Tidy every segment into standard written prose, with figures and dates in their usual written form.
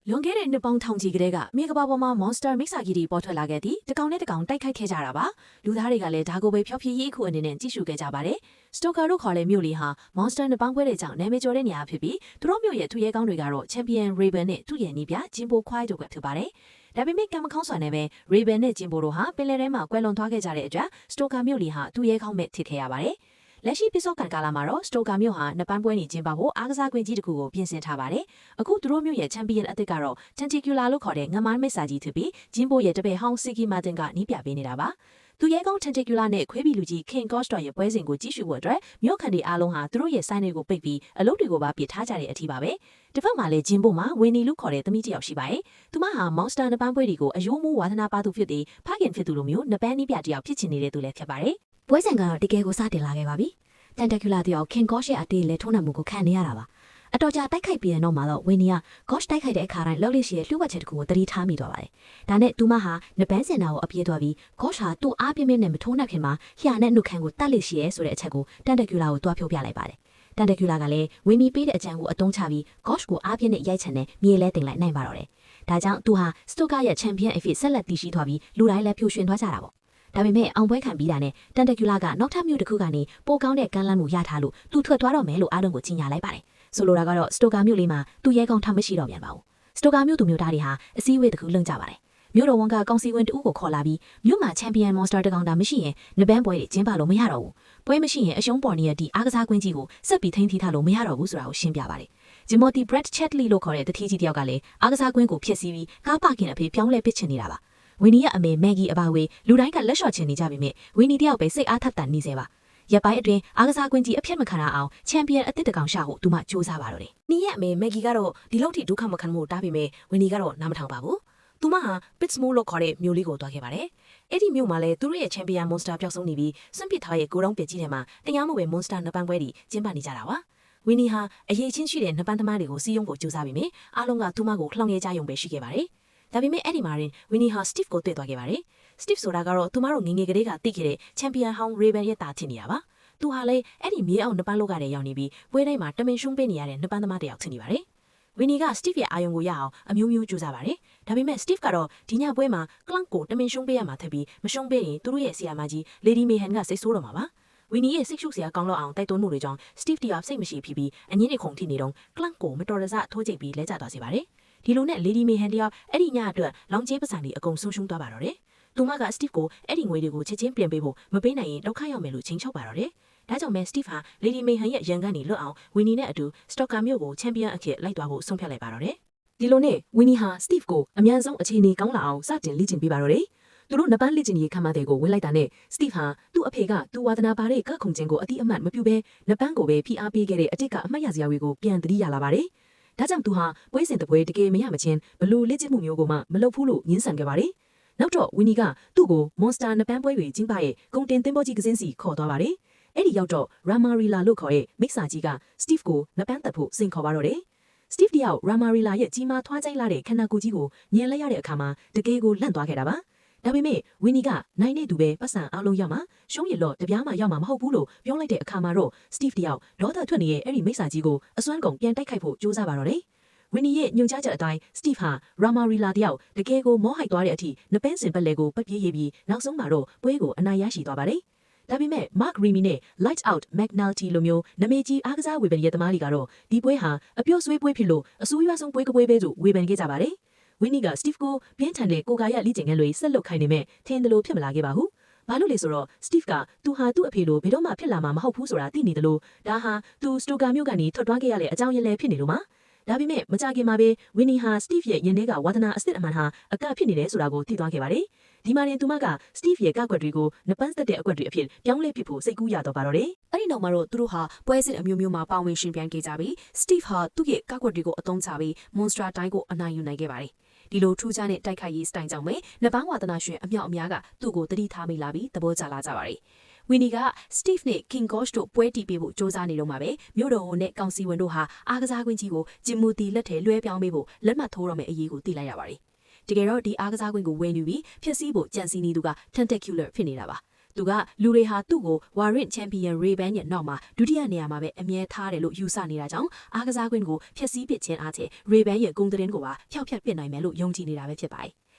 လွန်ခဲ့တဲ့နှစ်ပေါင်းထောင်ချီကတည်းကမြေကမ္ဘာပေါ်မှာ Monster မိစ္ဆာကြီးတွေပေါ်ထွက်လာခဲ့သည်တကောင်နဲ့တကောင်တိုက်ခိုက်ခဲ့ကြတာပါလူသားတွေကလည်းဒါကိုပဲဖျော်ဖြေရေးအခုအနေနဲ့ကြည့်ရှုခဲ့ကြပါတယ် Stalker တို့ခေါ်တဲ့မြို့လေးဟာ Monster နှစ်ပေါင်းခွဲတဲ့ကြောင့်နာမည်ကျော်တဲ့နေရာဖြစ်ပြီးသူတို့မြို့ရဲ့သူရဲကောင်းတွေကတော့ Champion Raven နဲ့သူ့ရဲ့နီးပြဂျင်ပိုခွိုင်းတို့ကဖြစ်ပါတယ်ဒါပေမဲ့ကံမကောင်းစွာနဲ့ပဲ Raven နဲ့ဂျင်ပိုတို့ဟာပင်လယ်ထဲမှာကွယ်လွန်သွားခဲ့ကြတဲ့အတွက် Stalker မြို့လေးဟာသူရဲကောင်းမဲ့ဖြစ်ခဲ့ရပါတယ်လက်ရှိပစ္စောကန်ကာလမှာတော့ Stalker မြို့ဟာနှစ်ပန်းပွဲနေကျင်းပဖို့အားကစားကွင်းကြီးတစ်ခုကိုပြင်ဆင်ထားပါတယ်။အခုသူတို့မြို့ရဲ့ Champion အသစ်ကတော့ Tentacular လို့ခေါ်တဲ့ငမန်းမစ်စာကြီးဖြစ်ပြီးဂျင်းဘိုရဲ့တပည့်ဟောင်း Siki Martin ကနီးပြပေးနေတာပါ။သူရဲကောင်း Tentacular နဲ့ခွေးဘီလူကြီး King Costa ရဲ့ပွဲစဉ်ကိုကြည့်ရှုဖို့အတွက်မြို့ခံတွေအားလုံးဟာသူတို့ရဲ့ဆိုင်တွေကိုပိတ်ပြီးအလုပ်တွေကိုပါပစ်ထားကြတဲ့အထိပါပဲ။တစ်ဖက်မှာလည်းဂျင်းဘိုမှာဝင်းနီလို့ခေါ်တဲ့သမီးတစ်ယောက်ရှိပါတယ်။သူမဟာ Monster နှစ်ပန်းပွဲတွေကိုအယိုးမူးဝါသနာပါသူဖြစ်ပြီးဖခင်ဖြစ်သူလိုမျိုးနှစ်ပန်းနီးပြတစ်ယောက်ဖြစ်ချင်နေတဲ့သူလည်းဖြစ်ပါတယ်။ပွဲစဉ်ကတော့တကယ်ကိုစတင်လာခဲ့ပါပြီ။ Tentacular တယောက် King Gosh ရဲ့အတေးလဲထုံးနှံမှုကိုခံနေရတာပါအတော်ကြာတိုက်ခိုက်ပြီးတဲ့နောက်မှာတော့ဝင်းနီက Gosh တိုက်ခိုက်တဲ့အခါတိုင်းလောက်လေးရှိရဲ့လှုပ်ဝက်ချက်တစ်ခုကိုတတိထားမိတော့ပါတယ်ဒါနဲ့သူမဟာနပန်းစင်နာကိုအပြေးသွားပြီး Gosh ဟာသူ့အားပြင်းပြင်းနဲ့မထိုးနှက်ခင်မှာလျှာနဲ့နှုတ်ခမ်းကိုတတ်လိရှိရဲ့ဆိုတဲ့အချက်ကို Tentacular ကိုတွားဖြုတ်ပြလိုက်ပါတယ်Tentacular ကလည်းဝင်းနီပေးတဲ့အကြံကိုအသုံးချပြီး Gosh ကိုအားပြင်းနဲ့ရိုက်ချင်တဲ့မြေလဲတင်လိုက်နိုင်ပါတော့တယ်ဒါကြောင့်သူဟာ Stalker ရဲ့ Champion အဖြစ်ဆက်လက်တည်ရှိသွားပြီးလူတိုင်းလည်းဖြိုရှင်သွားကြတာပေါ့ဒါပေမဲ့အောင်ပွဲခံပြီးတာနဲ့ Tentacular ကနောက်ထပ်မြို့တစ်ခုကနေပိုကောင်းတဲ့ကမ်းလှမ်းမှုရထားလို့သူထွက်သွားတော့မယ်လို့အားလုံးကိုကြီးညာလိုက်ပါတယ်။ဆိုလိုတာကတော့ Stalker မြို့လေးမှာသူရဲကောင်းထမရှိတော့ပြန်ပါဘူး။ Stalker မြို့သူမြို့သားတွေဟာအစည်းအဝေးတစ်ခုလုပ်ကြပါတယ်။မြို့တော်ဝန်ကကောင်စီဝင်တဦးကိုခေါ်လာပြီးမြို့မှာ Champion Monster တစ်ကောင်တာမရှိရင်နပန်းပွဲတွေကျင်းပလို့မရတော့ဘူး။ပွဲမရှိရင်အရှုံးပေါ်နေတဲ့ဒီအားကစားကွင်းကြီးကိုဆက်ပြီးထိန်းသိမ်းထားလို့မရတော့ဘူးဆိုတာကိုရှင်းပြပါတယ်။ Timothy Brett Chatley လို့ခေါ်တဲ့တတိကြီးတယောက်ကလည်းအားကစားကွင်းကိုဖျက်ဆီးပြီးကားပါကင်အဖေပြောင်းလဲပစ်ချင်နေတာပါ။ဝီနီရဲ့အမေမက်ဂီအပါဝေလူတိုင်းကလက်လျှော့ချင်နေကြပြီမြဝီနီတယောက်ပဲစိတ်အားထက်သန်နေစေပါရပ်ပိုင်းအတွင်းအားကစားကွင်းကြီးအဖြစ်မခံရအောင်ချန်ပီယံအသစ်တကောင်ရှာဖို့သူမစူးစမ်းပါတော့တယ်။နီးရဲ့အမေမက်ဂီကတော့ဒီလောက်ထိဒုက္ခမခံဖို့တားပေမဲ့ဝီနီကတော့နားမထောင်ပါဘူး။သူမဟာ Pitsmoor လို့ခေါ်တဲ့မြို့လေးကိုသွားခဲ့ပါတယ်။အဲ့ဒီမြို့မှာလည်းသူတို့ရဲ့ချန်ပီယံ Monster ပျောက်ဆုံးနေပြီးစွန့်ပစ်ထားရဲ့ကိုရောင်းပြကြီးထဲမှာတရားမဝင် Monster နှစ်ပန်းပွဲတွေကျင်းပနေကြတာပါ။ဝီနီဟာအရေးချင်းရှိတဲ့နှစ်ပန်းသမားတွေကိုစီးရုံးဖို့ကြိုးစားပြီးမြအားလုံးကသူမကိုလှောင်ရဲကြရုံပဲရှိခဲ့ပါတယ်။ဒါပေမဲ့အဲ့ဒီမှာရင်ဝီနီဟာ Steve ကိုတွေ့သွားခဲ့ပါတယ်။ Steve ဆိုတာကတော့သူမတို့ငငယ်ကလေးကသိခဲ့တဲ့ချန်ပီယံဟောင်း Raven ရဲ့တာထင်နေတာပါ။သူဟာလည်းအဲ့ဒီမြေအောင်နှစ်ပန်းလောက်ကတည်းရောက်နေပြီးပွဲတိုင်းမှာတမင်ရှုံးပေးနေရတဲ့နှစ်ပန်းသမားတစ်ယောက်ထင်နေပါတယ်။ဝီနီက Steve ရဲ့အာယုံကိုရအောင်အမျိုးမျိုးကြိုးစားပါတယ်။ဒါပေမဲ့ Steve ကတော့ဒီညပွဲမှာ Clank ကိုတမင်ရှုံးပေးရမှာထပ်ပြီးမရှုံးပေးရင်သူတို့ရဲ့ဆီယာမကြီး Lady Mayhem ကစိတ်ဆိုးတော့မှာပါ။ဝီနီရဲ့စိတ်ရှုပ်စရာကောင်းလောက်အောင်တိုက်တွန်းမှုတွေကြောင့် Steve တယောက်စိတ်မရှိဖြစ်ပြီးအငင်းတွေခုန်ထိနေတော့ Clank ကိုမတော်တဆထိုးကျိတ်ပြီးလဲကျသွားစေပါတယ်။ဒီလိုနဲ့ Lady Mayhem တယောက်အဲ့ဒီညအတွက်လောင်ကျဲပစံတွေအကုန်ဆုံးရှုံးသွားပါတော့တယ်။သူမက Steve ကိုအဲ့ဒီငွေတွေကိုချက်ချင်းပြန်ပေးဖို့မပေးနိုင်ရင်လောက်ခရောက်မယ်လို့ချိန်ချောက်ပါတော့တယ်။ဒါကြောင့်မဲ Steve ဟာ Lady Mayhem ရဲ့ရန်ကန်တွေလွတ်အောင်ဝီနီနဲ့အတူ Stalker မြို့ကိုချန်ပီယံအဖြစ်လိုက်သွားဖို့ဆုံးဖြတ်လိုက်ပါတော့တယ်။ဒီလိုနဲ့ဝီနီဟာ Steve ကိုအမြန်ဆုံးအခြေအနေကောင်းလာအောင်စတင်လေ့ကျင့်ပေးပါတော့တယ်။သူတို့နှစ်ပန်းလေ့ကျင့်ရေးခမ်းမတွေကိုဝင်လိုက်တာနဲ့ Steve ဟာသူ့အဖေကသူ့ဝါသနာပါတဲ့ကခုန်ခြင်းကိုအတိအမှတ်မပြုဘဲနှစ်ပန်းကိုပဲဖိအားပေးခဲ့တဲ့အတိတ်ကအမှတ်ရစရာတွေကိုပြန်သတိရလာပါတယ်။ဒါကြောင့်သူဟာပွဲစဉ်တစ်ပွဲတကယ်မရမချင်းဘလို့လေ့ကျင့်မှုမျိုးကိုမှမလုပ်ဘူးလို့ညှင်းဆန်ခဲ့ပါတယ်။နောက်တော့ဝီနီကသူ့ကို Monster နှစ်ပန်းပွဲတွေကျင်းပရဲ့ဂုံတင်သင်းပေါ်ကြီးကစင်းစီခေါ်သွားပါတယ်။အဲ့ဒီရောက်တော့ Ramarilla လို့ခေါ်တဲ့မိစ္ဆာကြီးက Steve ကိုနှစ်ပန်းသက်ဖို့စိန်ခေါ်ပါတော့တယ်။ Steve တယောက် Ramarilla ရဲ့ကြီးမားထွားကျိုင်းလာတဲ့ခန္ဓာကိုယ်ကြီးကိုညင်လိုက်ရတဲ့အခါမှာတကယ်ကိုလန့်သွားခဲ့တာပါ။ဒါပေမဲ့ဝီနီကနိုင်နေသူပဲပတ်စံအားလုံးရောက်မှာရှုံးရလို့တပြားမှရောက်မှာမဟုတ်ဘူးလို့ပြောလိုက်တဲ့အခါမှာတော့ Steve တယောက်ဒေါသထွက်နေတဲ့အဲ့ဒီမိစ္ဆာကြီးကိုအစွမ်းကုန်ပြန်တိုက်ခိုက်ဖို့ကြိုးစားပါတော့တယ်။ဝီနီရဲ့ညွှန်ကြားချက်အတိုင်း Steve ဟာ Ramarilla တယောက်တကယ်ကိုမောဟိုက်သွားတဲ့အထိနပန်းစင်ပက်လေကိုပတ်ပြေးရပြီးနောက်ဆုံးမှာတော့ပွဲကိုအနိုင်ရရှိသွားပါတယ်။ဒါပေမဲ့ Mark Remy နဲ့ Light Out McNulty လိုမျိုးနမေကြီးအားကစားဝေဖန်ရဲ့သမားတွေကတော့ဒီပွဲဟာအပြော့ဆွေးပွဲဖြစ်လို့အဆိုးရွားဆုံးပွဲကပွဲပဲလို့ဝေဖန်ခဲ့ကြပါတယ်။ဝီနီက Steve ကိုပြင်းထန်တဲ့ကိုယ်ကာယလေ့ကျင့်ခန်းတွေဆက်လုပ်ခိုင်းနေမဲ့ထင်တယ်လို့ဖြစ်မလာခဲ့ပါဘူး။ဘာလို့လဲဆိုတော့ Steve ကသူဟာသူ့အဖေလိုဘယ်တော့မှဖြစ်လာမှာမဟုတ်ဘူးဆိုတာသိနေတယ်လို့ဒါဟာသူ Stalker မြို့ကနေထွက်သွားခဲ့ရတဲ့အကြောင်းရင်းလည်းဖြစ်နေလို့ပါ။ဒါပေမဲ့မကြခင်မှာပဲဝီနီဟာ Steve ရဲ့ရင်ထဲကဝါသနာအစစ်အမှန်ဟာအကဖြစ်နေတယ်ဆိုတာကိုသိသွားခဲ့ပါတယ်။ဒီမှာရင်သူမက Steve ရဲ့ကောက်ွက်တွေကိုနပန်းသက်တဲ့အကွက်တွေအဖြစ်ပြောင်းလဲပစ်ဖို့စိတ်ကူးရတော့ပါတော့တယ်။အဲ့ဒီနောက်မှာတော့သူတို့ဟာပွဲစဉ်အမျိုးမျိုးမှာပါဝင်ရှင်ပြိုင်ခဲ့ကြပြီး Steve ဟာသူ့ရဲ့ကောက်ွက်တွေကိုအသုံးချပြီး Monster တိုင်းကိုအနိုင်ယူနိုင်ခဲ့ပါတယ်။ဒီလိုထူးခြားတဲ့တိုက်ခိုက်ရေးစတိုင်ကြောင့်ပဲနပန်းဝါသနာရှင်အမြောက်အများကသူ့ကိုတတိထားမိလာပြီးသဘောကျလာကြပါတယ်။ဝီနီက Steve နဲ့ King Gosh တို့ပွဲတီးပေးဖို့စ조사နေတော့မှာပဲမြို့တော်ဝန်နဲ့ကောင်စီဝင်တို့ဟာအားကစားကွင်းကြီးကိုဂျင်မူတီလက်ထဲလွှဲပြောင်းပေးဖို့လက်မှတ်ထိုးရမယ့်အရေးကိုသိလိုက်ရပါတယ်။တကယ်တော့ဒီအားကစားကွင်းကိုဝယ်ယူပြီးဖျက်ဆီးဖို့ကြံစည်နေသူက Tentacular ဖြစ်နေတာပါ သူကလူတွေဟာသူ့ကို Warren Champion Ray-Ban ရဲ့နောက်မှာဒုတိယနေရာမှာပဲအမြဲထားတယ်လို့ယူဆနေတာကြောင့်အားကစားကွင်းကိုဖျက်ဆီးပစ်ခြင်းအားဖြင့် Ray-Ban ရဲ့ဂုဏ်သတင်းကိုပါဖျောက်ဖျက်ပစ်နိုင်မယ်လို့ယုံကြည်နေတာပဲဖြစ်ပါတယ်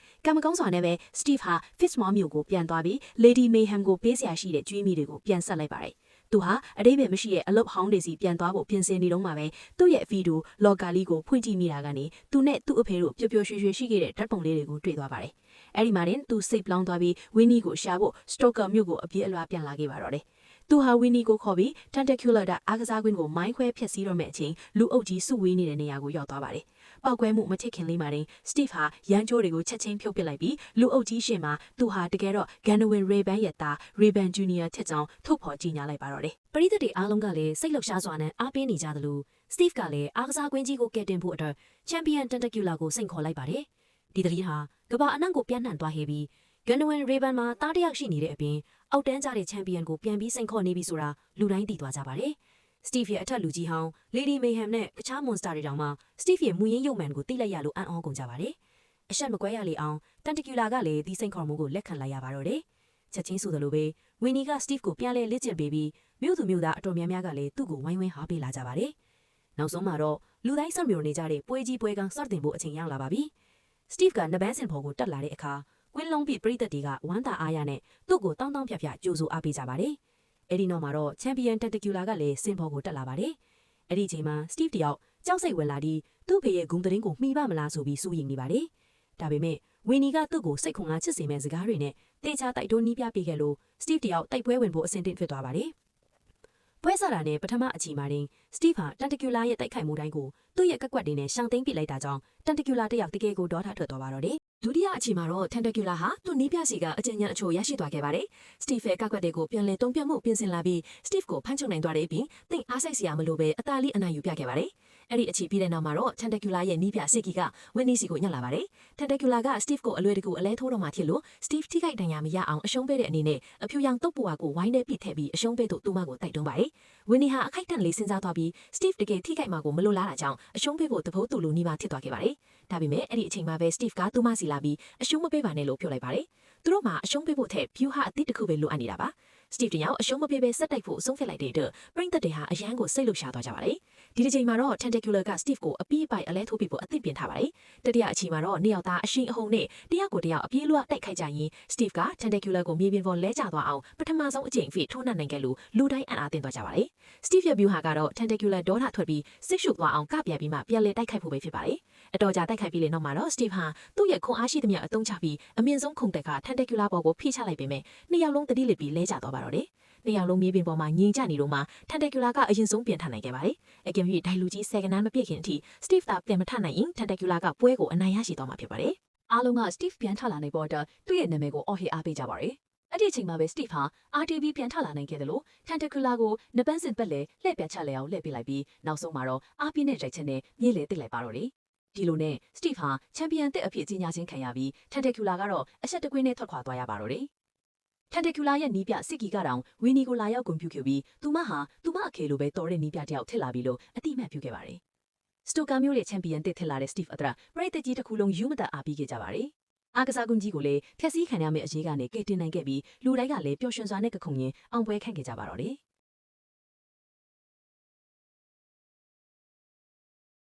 ကံမကောင်းစွာနဲ့ပဲ Steve ဟာ Fitzmore မြို့ကိုပြန်သွားပြီး Lady Mayhem ကိုပေးစရာရှိတဲ့ကျွေးမိတွေကိုပြန်ဆက်လိုက်ပါတယ်။သူဟာအတိတ်ပဲမရှိတဲ့အလုပ်ဟောင်းတွေစီပြန်သွားဖို့ပြင်ဆင်နေတော့မှပဲသူ့ရဲ့ဗီဒီယိုလော်ကာလီကိုဖွင့်ကြည့်မိတာကနေသူနဲ့သူ့အဖေတို့ပျော်ပျော်ရွှင်ရွှင်ရှိခဲ့တဲ့ဓာတ်ပုံလေးတွေကိုတွေ့သွားပါတယ်။အဲဒီမှာတင်သူစိတ်ပလောင်းသွားပြီး Winnie ကိုရှာဖို့ Stoker မြို့ကိုအပြေးအလွှာပြန်လာခဲ့ပါတော့တယ်။သူဟာ Winnie ကိုခေါ်ပြီး Tentacular အားကစားကွင်းကိုမိုင်းခွဲဖျက်ဆီးတော့မဲ့အချိန်လူအုပ်ကြီးစုဝေးနေတဲ့နေရာကိုရောက်သွားပါတယ်။ပောက်ကွဲမှုမထစ်ခင်လေးမှာတင် Steve ဟာရန်ကြိုးတွေကိုချက်ချင်းဖြုတ်ပစ်လိုက်ပြီးလူအုပ်ကြီးရှေ့မှာသူဟာတကယ်တော့ Ganwin Ray-Ban ရဲ့သား Ray-Ban Jr. ထက်ကြောင်ထုတ်ဖော်ကြေညာလိုက်ပါတော့တယ်။ပရိသတ်တွေအားလုံးကလည်းစိတ်လှုပ်ရှားစွာနဲ့အားပေးနေကြသလို Steve ကလည်းအားကစားကွင်းကြီးကိုကယ်တင်ဖို့အတွက် Champion Tentacular ကိုစိန်ခေါ်လိုက်ပါတယ်။ဒီသတင်းဟာကမ္ဘာအနှံ့ကိုပြန့်နှံ့သွားခဲ့ပြီး Ganwin Ray-Ban မှာတားတယောက်ရှိနေတဲ့အပြင်အောက်တန်းကြတဲ့ Champion ကိုပြန်ပြီးစိန်ခေါ်နေပြီဆိုတာလူတိုင်းသိသွားကြပါတယ်။ Steve ရဲ့အထက်လူကြီးဟောင်း Lady Mayhem နဲ့တခြား Monster တွေတောင်မှ Steve ရဲ့မူရင်းရုပ်မှန်ကိုသိလိုက်ရလို့အံ့ဩကုန်ကြပါတယ်။အဆက်မကွဲရလေအောင် Tentacular ကလည်းဒီစိန်ခေါ်မှုကိုလက်ခံလိုက်ရပါတော့တယ်။ချက်ချင်းဆိုသလိုပဲ Winnie က Steve ကိုပြန်လဲလက်ကျင့်ပေးပြီးမြို့သူမြို့သားအတော်များများကလည်းသူ့ကိုဝိုင်းဝန်းဟာပေးလာကြပါတယ်။နောက်ဆုံးမှာတော့လူတိုင်းဆက်မျိုးနေကြတဲ့ပွဲကြီးပွဲကန်းစတင်ဖို့အချိန်ရောက်လာပါပြီ။ Steve ကနဘန်းစင်ဖော်ကိုတက်လာတဲ့အခါကွင်းလုံးပြပရိသတ်တွေကဝမ်းသာအားရနဲ့သူ့ကိုတောင်းတောင်းဖြတ်ဖြတ်ကြိုးဆိုအားပေးကြပါတယ်။အဲဒီနောက်မှာတော့ Champion Tentacular ကလည်းစင်ဖော်ကိုတက်လာပါတယ်။အဲဒီအချိန်မှာ Steve တယောက်ကြောက်စိတ်ဝင်လာပြီးသူ့ဖေရဲ့ဂုဏ်သတင်းကိုမှီပါမလားဆိုပြီးစိုးရိမ်နေပါတယ်။ဒါပေမဲ့ Winnie ကသူ့ကိုစိတ်ခွန်အားချစ်စေမဲ့စကားတွေနဲ့တေချာတိုက်တွန်းနှီးပြပေးခဲ့လို့ Steve တယောက်တိုက်ပွဲဝင်ဖို့အဆင်သင့်ဖြစ်သွားပါတယ်။ပွဲစားတာနဲ့ပထမအချိန်မှာတင် Steve ဟာ Tentacular ရဲ့တိုက်ခိုက်မှုတိုင်းကိုသူ့ရဲ့ကက်ကွက်တွေနဲ့ရှောင်သိမ်းပစ်လိုက်တာကြောင့် Tentacular တယောက်တကယ်ကိုဒေါသထွက်သွားပါတော့တယ်။ဒုတိယအချိန်မှာတော့ Tentacular ဟာသူ့နီးပြစီကအကြံဉာဏ်အချို့ရရှိသွားခဲ့ပါတယ်။ Steve ရဲ့ကက်ကွက်တွေကိုပြန်လည်တုံ့ပြန်မှုပြင်ဆင်လာပြီး Steve ကိုဖမ်းချုပ်နိုင်သွားတဲ့အပြင်သိအားဆိုင်စရာမလိုပဲအသာလေးအနိုင်ယူပြခဲ့ပါတယ်။အဲ့ဒီအချိန်ပြီးတဲ့နောက်မှာတော့ Tentacular ရဲ့နီးပြစစ်ကီက Winnie စီကိုညှက်လာပါတယ်။ Tentacular က Steve ကိုအလွယ်တကူအလဲထိုးတော့မှဖြစ်လို့ Steve ထိခိုက်ဒဏ်ရာမရအောင်အရှုံးပေးတဲ့အနေနဲ့အဖြူရောင်တုပ်ပွားကိုဝိုင်းထဲပိထည့်ပြီးအရှုံးပေးသူ့မကိုတိုက်တွန်းပါတယ်။ Winnie ဟာအခိုက်အတန့်လေးစဉ်းစားသွားပြီး Steve တကယ်ထိခိုက်မှာကိုမလိုလားတာကြောင့်အရှုံးပေးဖို့သဘောတူလို့နီးပါးဖြစ်သွားခဲ့ပါတယ်။ဒါပေမဲ့အဲ့ဒီအချိန်မှာပဲ Steve ကသူ့မစီလာပြီးအရှုံးမပေးပါနဲ့လို့ပြောလိုက်ပါတယ်။သူတို့မှာအရှုံးပေးဖို့ထက် view ဟာအသစ်တစ်ခုပဲလိုအပ်နေတာပါ။ Steve တယောက်အရှုံးမပေးဘဲဆက်တိုက်ဖို့ဆုံးဖြတ်လိုက်တဲ့အတွက်ပရိသတ်တွေဟာအရန်ကိုစိတ်လှုပ်ရှားသွားကြပါတယ်။ဒီတစ်ချိန်မှာတော့ Tentacular က Steve ကိုအပီးပိုက်အလဲထိုးပြီးဖို့အသင့်ပြင်ထားပါတယ်။တတိယအချိန်မှာတော့နှစ်ယောက်သားအရှိန်အဟုန်နဲ့တယောက်ကိုတယောက်အပြေးလွှတ်တိုက်ခိုက်ကြရင် Steve က Tentacular ကိုမြေပြင်ပေါ်လဲကျသွားအောင်ပထမဆုံးအကြိမ်အဖြစ်ထိုးနှက်နိုင်ခဲ့လို့လူတိုင်းအံ့အားသင့်သွားကြပါတယ်။ Steve ရဲ့ view ဟာကတော့ Tentacular ဒေါသထွက်ပြီးစိတ်ရှုပ်သွားအောင်ကပြန်ပြီးမှပြန်လဲတိုက်ခိုက်ဖို့ပဲဖြစ်ပါတယ်။အတော်ကြာတိုက်ခိုက်ပြီးလေနောက်မှာတော့ Steve ဟာသူ့ရဲ့ခွန်အားရှိသမျှအသုံးချပြီးအမြင့်ဆုံးခုန်တက်က Tentacular ပေါ်ကိုဖိချလိုက်ပေမဲ့နှစ်ယောက်လုံးတတိလစ်ပြီးလဲကျသွားပါတော့တယ်။နှစ်ယောက်လုံးမြေပြင်ပေါ်မှာငြိမ်ချနေတော့မှ Tentacular ကအရင်ဆုံးပြန်ထနိုင်ခဲ့ပါတယ်။အကယ်၍ဒိုင်လူကြီး10ကနန်းမပြည့်ခင်အထိ Steve သာပြန်မထနိုင်ရင် Tentacular ကပွဲကိုအနိုင်ရရှိသွားမှာဖြစ်ပါတယ်။အားလုံးက Steve ပြန်ထလာနိုင်ပေါ်တော့သူ့ရဲ့နာမည်ကိုအော်ဟစ်အားပေးကြပါရယ်။အဲ့ဒီအချိန်မှာပဲ Steve ဟာ RTV ပြန်ထလာနိုင်ခဲ့တယ်လို့ Tentacular ကိုနပန်းစင်ပတ်လေလှည့်ပြန်ချလဲအောင်လှည့်ပေးလိုက်ပြီးနောက်ဆုံးမှာတော့အားပြင်းတဲ့ရိုက်ချက်နဲ့မြေလေတိတ်လိုက်ပါတော့တယ်။ဒီလိုနဲ့ Steve ဟာ Champion တစ်အဖြစ်ကြီးညာချင်းခံရပြီး Tentacular ကတော့အဆက်တကွင်းနဲ့ထွက်ခွာသွားရပါတော့တယ်။ Tentacular ရဲ့နီးပြစစ်ကီကတောင် Winnie ကိုလာရောက်ဂုဏ်ပြုခဲ့ပြီးသူမဟာသူမအခေလိုပဲတော်တဲ့နီးပြတယောက်ထစ်လာပြီးလို့အတိအမှတ်ပြုခဲ့ပါတယ်။ Stoker မျိုးရဲ့ Champion တစ်ထစ်လာတဲ့ Steve အတရပရိသတ်ကြီးတစ်ခုလုံးယူမတအားပြီးခဲ့ကြပါတယ်။အားကစားကွင်းကြီးကိုလည်းဖျက်ဆီးခံရမယ့်အရေးကနေကယ်တင်နိုင်ခဲ့ပြီးလူတိုင်းကလည်းပျော်ရွှင်စွာနဲ့ကခုန်ရင်အောင်ပွဲခံခဲ့ကြပါတော့တယ်။